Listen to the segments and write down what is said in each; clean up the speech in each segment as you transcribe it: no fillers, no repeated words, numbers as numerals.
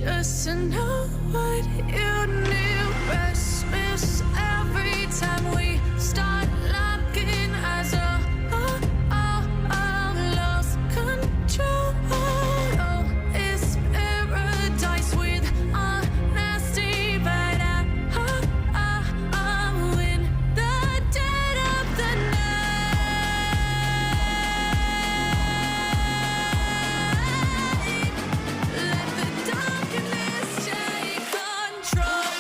just to know what you knew. Restless every time we start locking eyes. Lost control. Oh, it's paradise with honesty, but I'm in the dead of the night. Let the darkness take control.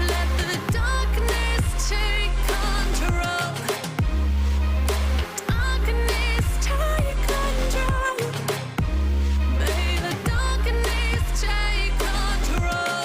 Let the darkness take control. Darkness take control. May the darkness take control.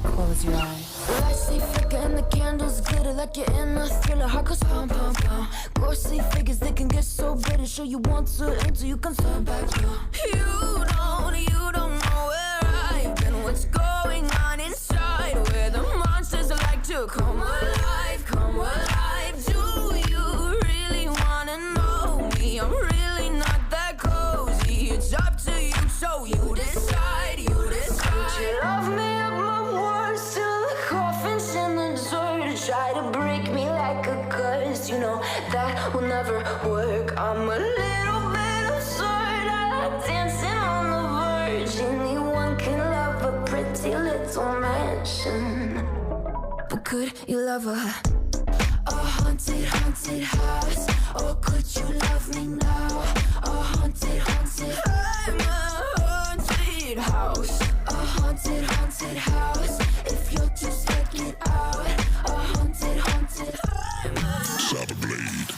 Close your eyes. Lights they flicker and the candles glitter like you're in a thriller. Heart goes pum pum pum. Ghostly figures they can get so bitter. Sure you want to until you can turn back. You don't know where I've been. What's going on inside? Where the monsters like to come alive, come alive. Do you really wanna know me? I'm really not that cozy. It's up to you, so you decide, you decide. Would you love me up my words till the coffin's in the dirt? Try to break me like a curse, you know that will never work. I'm a little bit absurd. I like dancing on the verge. Anyone can love a pretty little mansion, but could you love a haunted, haunted house? Or could you love me now? A haunted, haunted. I'm a haunted house. A haunted, haunted house. If you're too scared, get out. A haunted, haunted. I'm a Saber blade.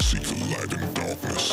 Seek the light in darkness.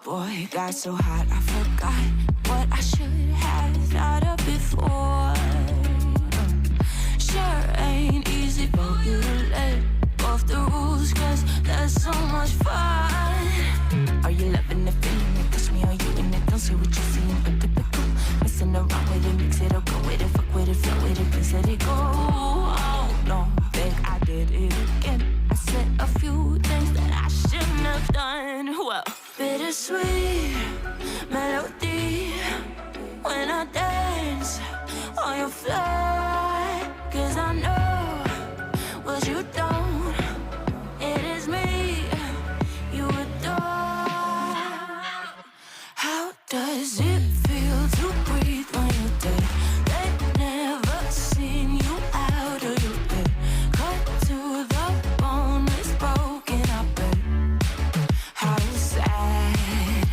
boy got so hot I forgot what I should have thought of before. Sure ain't easy for you to let go of the rules, cause that's so much fun. Are you loving the feeling? It touch me, are you in it? Don't say what you're seeing, but typical. Messing around with it, mix it up, go with it, fuck with it, flow with it, please let it go. Oh no, babe, I did it again. I said a few things that I shouldn't have done. Well, bittersweet melody when I dance on your floor, cause I know what you don't. It is me you adore. How does it feel to breathe when you're dead? They've never seen you out of your bed. Cut to the bone, it's broken, I bet. How sad.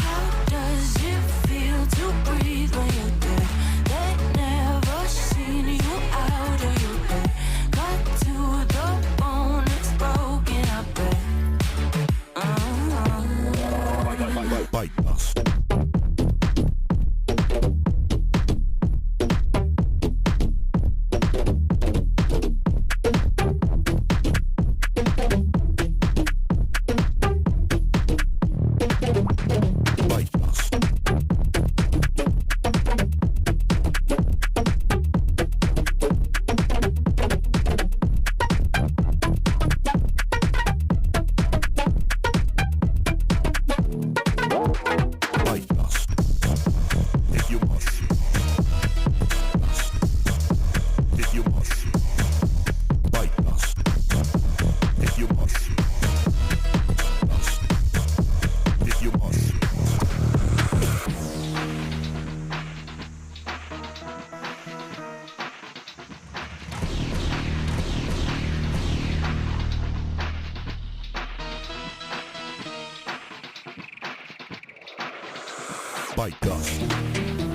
How does it feel to breathe when you're dead? They've never seen you out of your bed. Cut to the bone, it's broken, I bet. Bite us. Bite dust.